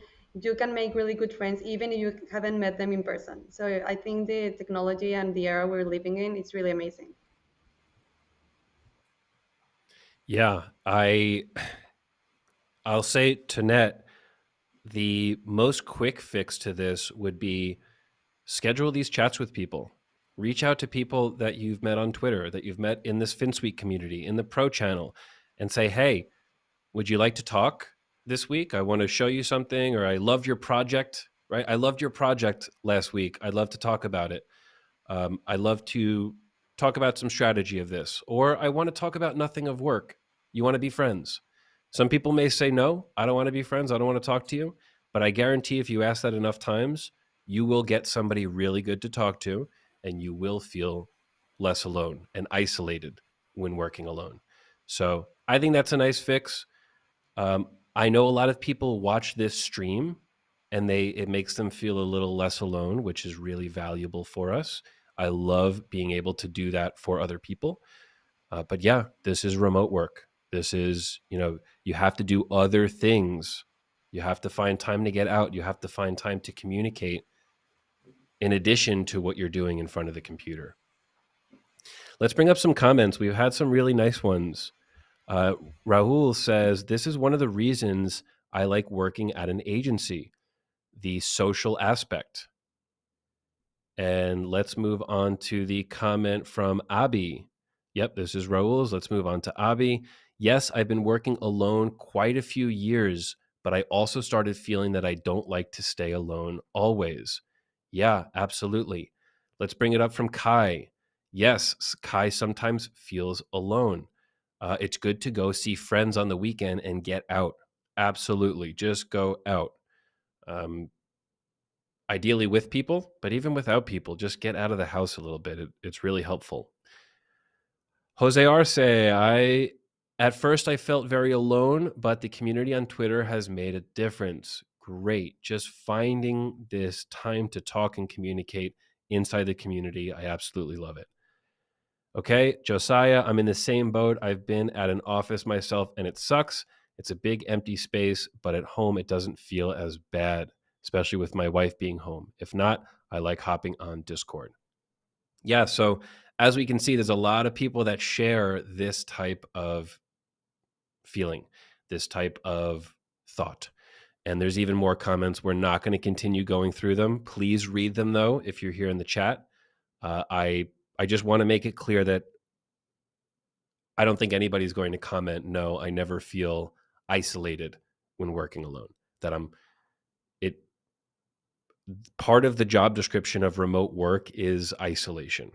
can make really good friends even if you haven't met them in person. So I think the technology and the era we're living in, it's really amazing.
Yeah, I'll say to Net, the most quick fix to this would be schedule these chats with people. Reach out to people that you've met on Twitter, that you've met in this Finsweet community, in the Pro channel, and say, hey, would you like to talk this week? I want to show you something, or I loved your project, right? I loved your project last week. I'd love to talk about it. I love to talk about some strategy of this, or I want to talk about nothing of work. You want to be friends. Some people may say, no, I don't want to be friends. I don't want to talk to you. But I guarantee if you ask that enough times, you will get somebody really good to talk to, and you will feel less alone and isolated when working alone. So I think that's a nice fix. I know a lot of people watch this stream and it makes them feel a little less alone, which is really valuable for us. I love being able to do that for other people. But yeah, this is remote work. This is, you have to do other things. You have to find time to get out. You have to find time to communicate in addition to what you're doing in front of the computer. Let's bring up some comments. We've had some really nice ones. Uh, Rahul says, this is one of the reasons I like working at an agency, the social aspect. And let's move on to the comment from Abi. Yep, this is Raul's. Let's move on to Abi. Yes, I've been working alone quite a few years, but I also started feeling that I don't like to stay alone always. Yeah, absolutely. Let's bring it up from Kai. Yes, Kai sometimes feels alone. It's good to go see friends on the weekend and get out. Absolutely. Just go out. Um, Ideally with people, but even without people, just get out of the house a little bit. It's really helpful. Jose Arce, at first I felt very alone, but the community on Twitter has made a difference. Great. Just finding this time to talk and communicate inside the community. I absolutely love it. Okay, Josiah, I'm in the same boat. I've been at an office myself and it sucks. It's a big empty space, but at home it doesn't feel as bad, especially with my wife being home. If not, I like hopping on Discord. Yeah, so as we can see, there's a lot of people that share this type of feeling, this type of thought. And there's even more comments. We're not going to continue going through them. Please read them, though, if you're here in the chat. I just want to make it clear that I don't think anybody's going to comment, no, I never feel isolated when working alone. That it part of the job description of remote work is isolation.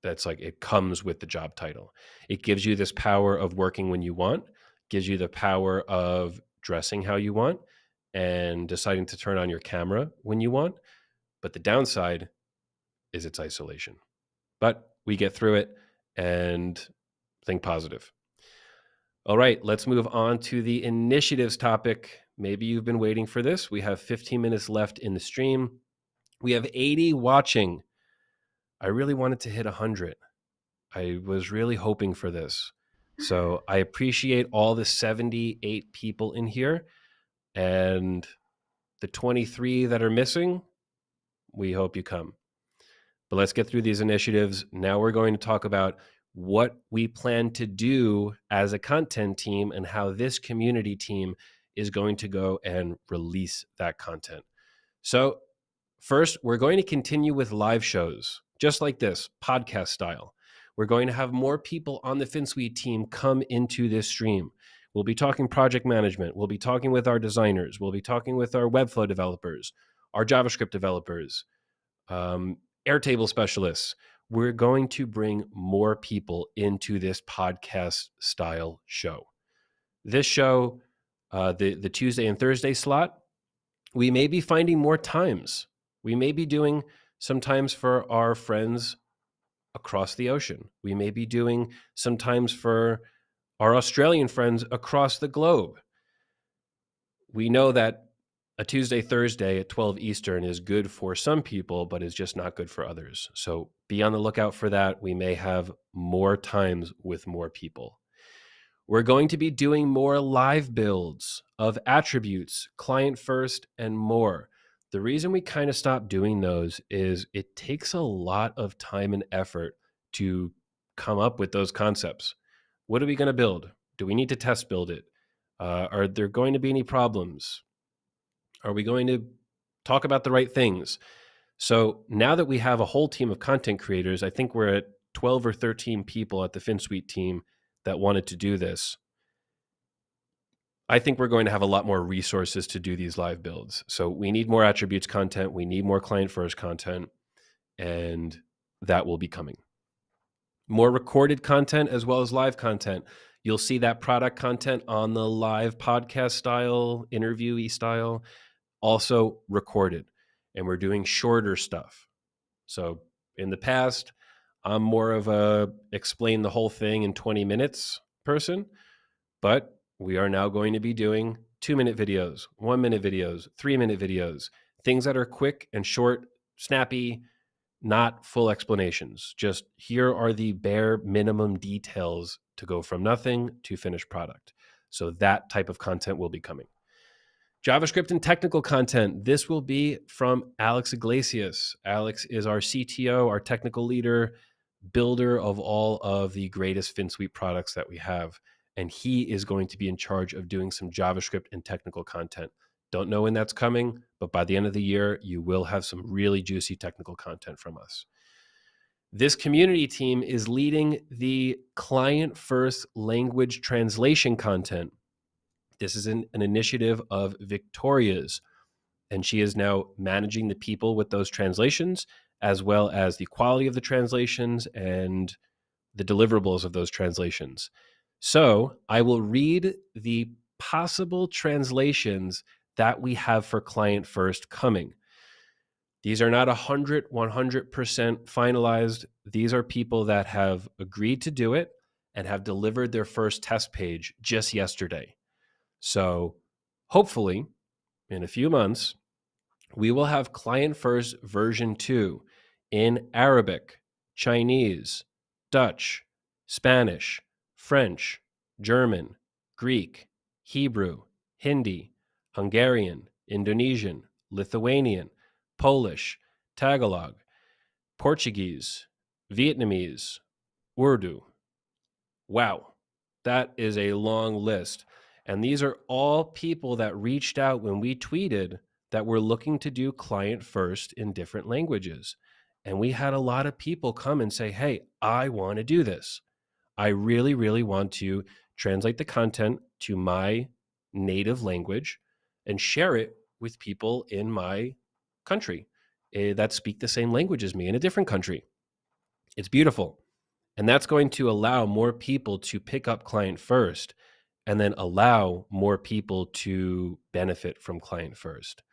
That's like, it comes with the job title. It gives you this power of working when you want, gives you the power of dressing how you want and deciding to turn on your camera when you want. But the downside is its isolation. But we get through it and think positive. All right, let's move on to the initiatives topic. Maybe you've been waiting for this. We have 15 minutes left in the stream. We have 80 watching. I really wanted to hit 100. I was really hoping for this. So I appreciate all the 78 people in here, and the 23 that are missing, we hope you come. But let's get through these initiatives. Now we're going to talk about what we plan to do as a content team and how this community team is going to go and release that content. So first, we're going to continue with live shows, just like this, podcast style. We're going to have more people on the Finsweet team come into this stream. We'll be talking project management. We'll be talking with our designers. We'll be talking with our Webflow developers, our JavaScript developers, Airtable specialists. We're going to bring more people into this podcast style show. This show, the Tuesday and Thursday slot, we may be finding more times. We may be doing sometimes for our friends across the ocean. We may be doing sometimes for our Australian friends across the globe. We know that a Tuesday, Thursday at 12 Eastern is good for some people, but is just not good for others. So be on the lookout for that. We may have more times with more people. We're going to be doing more live builds of attributes, client first, and more. The reason we kind of stopped doing those is it takes a lot of time and effort to come up with those concepts. What are we going to build? Do we need to test build it? Are there going to be any problems? Are we going to talk about the right things? So now that we have a whole team of content creators, I think we're at 12 or 13 people at the Finsweet team that wanted to do this. I think we're going to have a lot more resources to do these live builds. So we need more attributes content. We need more client first content, and that will be coming. More recorded content as well as live content. You'll see that product content on the live podcast style, interviewee style, also recorded. And we're doing shorter stuff. So in the past, I'm more of a explain the whole thing in 20 minutes person, but we are now going to be doing 2-minute videos, 1-minute videos, 3-minute videos, things that are quick and short, snappy, not full explanations. Just here are the bare minimum details to go from nothing to finished product. So that type of content will be coming. JavaScript and technical content. This will be from Alex Iglesias. Alex is our CTO, our technical leader, builder of all of the greatest Finsweet products that we have. And he is going to be in charge of doing some JavaScript and technical content. Don't know when that's coming, but by the end of the year, you will have some really juicy technical content from us. This community team is leading the client-first language translation content. This is an initiative of Victoria's, and she is now managing the people with those translations, as well as the quality of the translations and the deliverables of those translations. So I will read the possible translations that we have for client first coming. These are not 100% finalized. These are people that have agreed to do it and have delivered their first test page just yesterday. So hopefully in a few months, we will have client first version 2 in Arabic, Chinese, Dutch, Spanish, French, German, Greek, Hebrew, Hindi, Hungarian, Indonesian, Lithuanian, Polish, Tagalog, Portuguese, Vietnamese, Urdu. Wow, that is a long list. And these are all people that reached out when we tweeted that we're looking to do client first in different languages. And we had a lot of people come and say, hey, I want to do this. I really, really want to translate the content to my native language and share it with people in my country that speak the same language as me in a different country. It's beautiful. And that's going to allow more people to pick up client first and then allow more people to benefit from client first.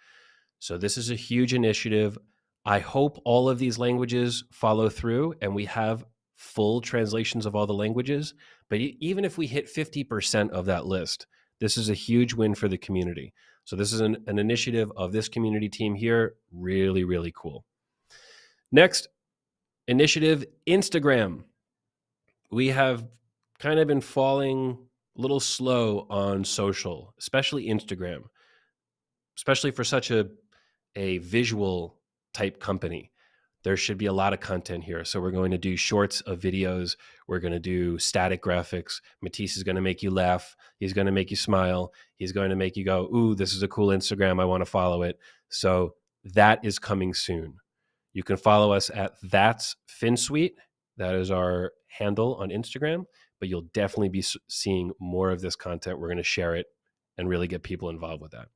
So this is a huge initiative. I hope all of these languages follow through and we have full translations of all the languages. But even if we hit 50% of that list, this is a huge win for the community. So this is an initiative of this community team here. Really, really cool. Next initiative, Instagram. We have kind of been falling a little slow on social, especially Instagram, especially for such a visual type company. There should be a lot of content here. So we're going to do shorts of videos. We're going to do static graphics. Matisse is going to make you laugh. He's going to make you smile. He's going to make you go, ooh, this is a cool Instagram. I want to follow it. So that is coming soon. You can follow us at That's Finsweet. That is our handle on Instagram, but you'll definitely be seeing more of this content. We're going to share it and really get people involved with that.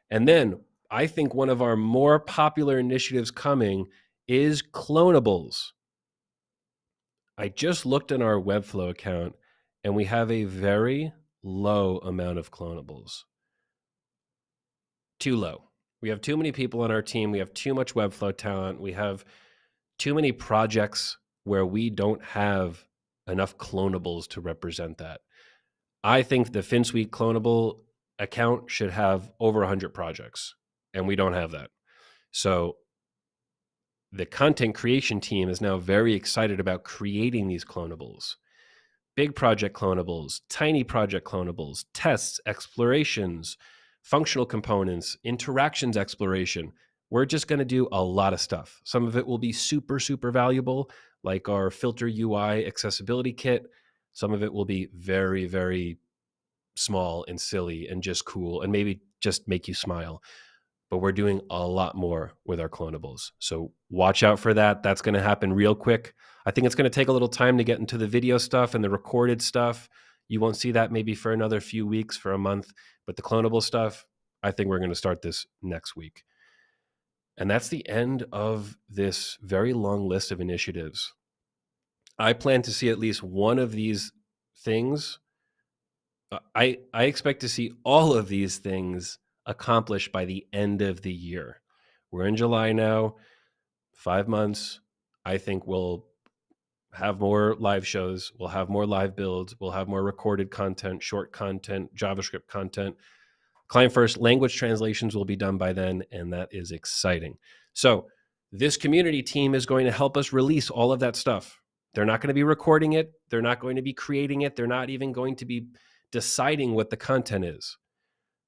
And then I think one of our more popular initiatives coming is clonables. I just looked in our Webflow account and we have a very low amount of clonables. Too low. We have too many people on our team. We have too much Webflow talent. We have too many projects where we don't have enough clonables to represent that. I think the Finsweet clonable account should have over 100 projects, and we don't have that. So the content creation team is now very excited about creating these clonables. Big project clonables, tiny project clonables, tests, explorations, functional components, interactions exploration. We're just going to do a lot of stuff. Some of it will be super, super valuable, like our filter UI accessibility kit. Some of it will be very, very small and silly and just cool and maybe just make you smile. But we're doing a lot more with our clonables. So watch out for that. That's going to happen real quick. I think it's going to take a little time to get into the video stuff and the recorded stuff. You won't see that maybe for another few weeks, for a month. But the clonable stuff, I think we're going to start this next week. And that's the end of this very long list of initiatives. I plan to see at least one of these things. I expect to see all of these things accomplished by the end of the year. We're in July now, 5 months. I think we'll have more live shows. We'll have more live builds. We'll have more recorded content, short content, JavaScript content. Client first language translations will be done by then, and that is exciting. So this community team is going to help us release all of that stuff. They're not going to be recording it. They're not going to be creating it. They're not even going to be deciding what the content is.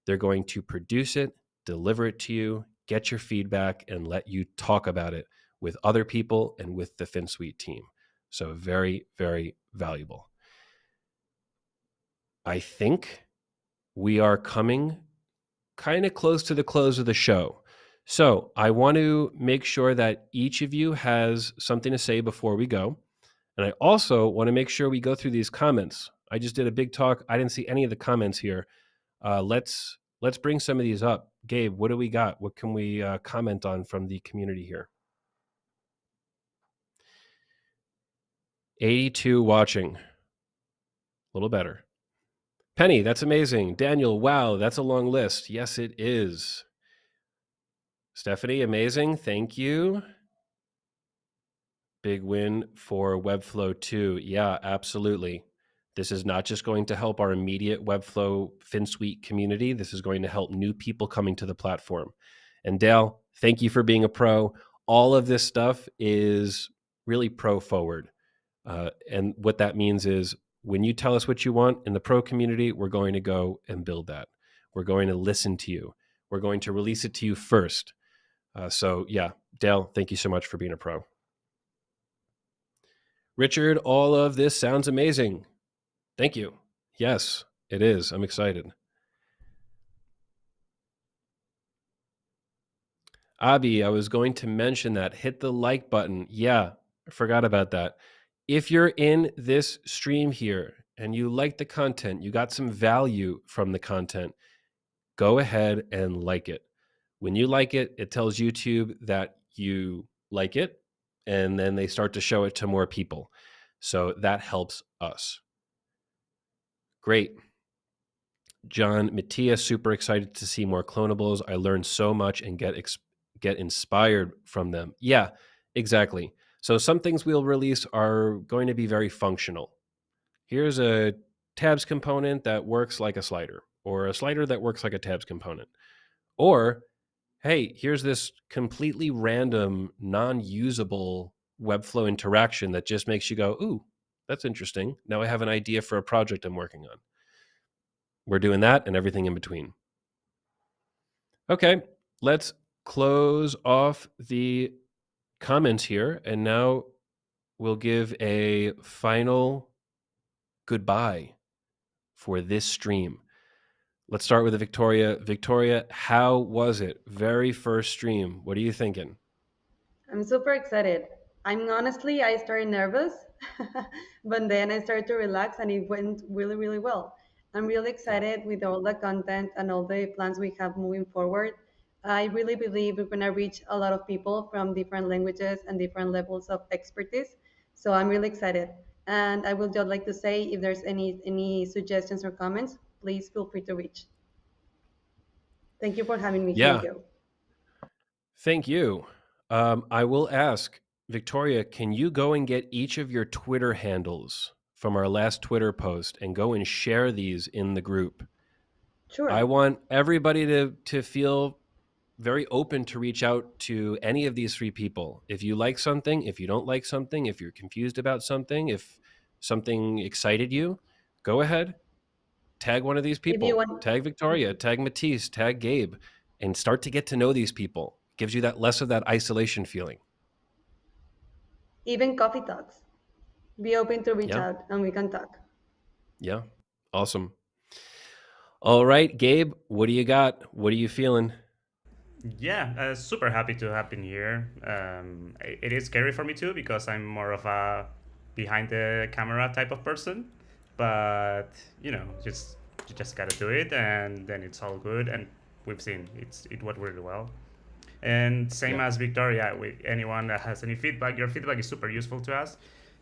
They're going to produce it, deliver it to you, get your feedback, and let you talk about it with other people and with the Finsweet team. So very, very valuable. I think we are coming kind of close to the close of the show. So I want to make sure that each of you has something to say before we go. And I also want to make sure we go through these comments. I just did a big talk. I didn't see any of the comments here. Let's bring some of these up. Gabe, what do we got? What can we comment on from the community here? 82 watching. A little better. Penny, that's amazing. Daniel, wow, that's a long list. Yes, it is. Stephanie, amazing. Thank you. Big win for Webflow 2. Yeah, absolutely. This is not just going to help our immediate Webflow Finsweet community. This is going to help new people coming to the platform. And Dale, thank you for being a pro. All of this stuff is really pro forward. And what that means is when you tell us what you want in the pro community, we're going to go and build that. We're going to listen to you. We're going to release it to you first. So, yeah, Dale, thank you so much for being a pro. Richard, all of this sounds amazing. Thank you. Yes, it is. I'm excited. Abby, I was going to mention that. Hit the like button. Yeah, I forgot about that. If you're in this stream here and you like the content, you got some value from the content, go ahead and like it. When you like it, it tells YouTube that you like it, and then they start to show it to more people. So that helps us. Great. John Matisse, super excited to see more clonables. I learned so much and get inspired from them. Yeah, exactly. So some things we'll release are going to be very functional. Here's a tabs component that works like a slider, or a slider that works like a tabs component. Or, hey, here's this completely random, non-usable Webflow interaction that just makes you go, ooh, that's interesting. Now I have an idea for a project I'm working on. We're doing that and everything in between. Okay, let's close off the comments here. And now we'll give a final goodbye for this stream. Let's start with Victoria. Victoria, how was it? Very first stream. What are you thinking?
I'm super excited. I started nervous, but then I started to relax and it went really, really well. I'm really
Yeah.
excited with all the content and all the plans we have moving forward. I really believe we're going to reach a lot of people from different languages and different levels of expertise. So I'm really excited. And I would just like to say if there's any suggestions or comments, please feel free to reach. Thank you for having me here,
Yeah.
Joe.
Thank you. I will ask, Victoria, can you go and get each of your Twitter handles from our last Twitter post and go and share these in the group? I
Sure.
want everybody to feel very open to reach out to any of these three people. If you like something, if you don't like something, if you're confused about something, if something excited you, go ahead, tag one of these
If you
people,
want,
tag Victoria, tag Matisse, tag Gabe, and start to get to know these people. Gives you that less of that isolation feeling.
even coffee talks. Be open to reach
Yeah.
out and we can talk.
Yeah. Awesome. All right, Gabe, what do you got? What are you feeling?
Yeah, super happy to have been here. It is scary for me too because I'm more of a behind the camera type of person, but you just gotta do it, and then it's all good. And we've seen it went really well. And same
Yeah.
as Victoria, anyone that has any feedback, your feedback is super useful to us.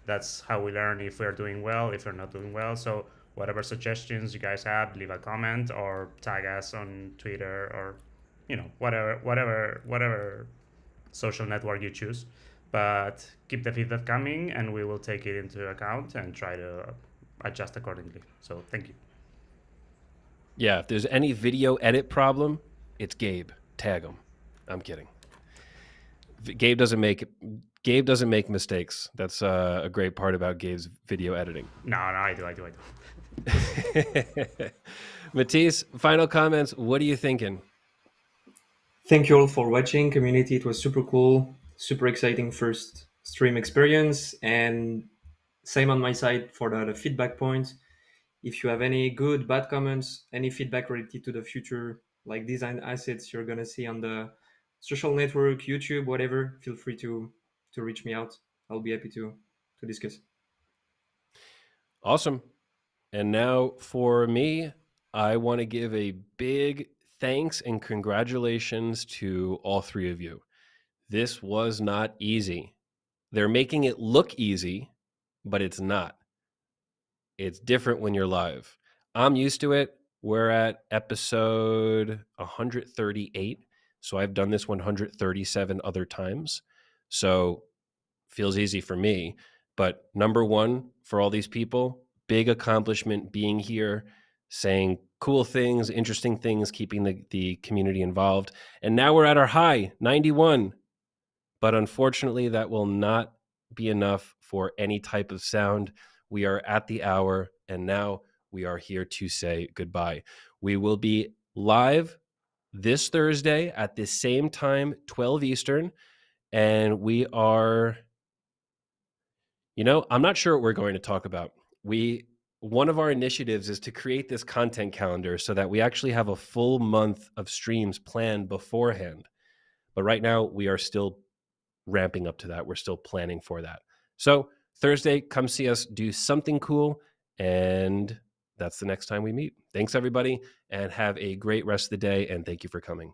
That's how we learn if we're doing well, if we're not doing well. So whatever suggestions you guys have, leave a comment or tag us on Twitter or whatever social network you choose. But keep the feedback coming, and we will take it into account and try to adjust accordingly. So thank you.
Yeah, if there's any video edit problem, it's Gabe. Tag him. I'm kidding. Gabe doesn't make mistakes. That's a great part about Gabe's video editing.
No, I do.
Matisse, final comments. What are you thinking?
Thank you all for watching, community. It was super cool, super exciting first stream experience. And same on my side for the feedback point. If you have any good, bad comments, any feedback related to the future, like design assets you're gonna see on the social network, YouTube, whatever, feel free to reach me out. I'll be happy to discuss.
Awesome. And now for me, I want to give a big thanks and congratulations to all three of you. This was not easy. They're making it look easy, but it's not. It's different when you're live. I'm used to it. We're at episode 138. So I've done this 137 other times. So feels easy for me. But number one, for all these people, big accomplishment being here, saying cool things, interesting things, keeping the community involved. And now we're at our high, 91. But unfortunately, that will not be enough for any type of sound. We are at the hour, and now we are here to say goodbye. We will be live this Thursday at the same time, 12 Eastern, and we are, I'm not sure what we're going to talk about. One of our initiatives is to create this content calendar so that we actually have a full month of streams planned beforehand. But right now, we are still ramping up to that. We're still planning for that. So Thursday, come see us do something cool. And that's the next time we meet. Thanks, everybody, and have a great rest of the day. And thank you for coming.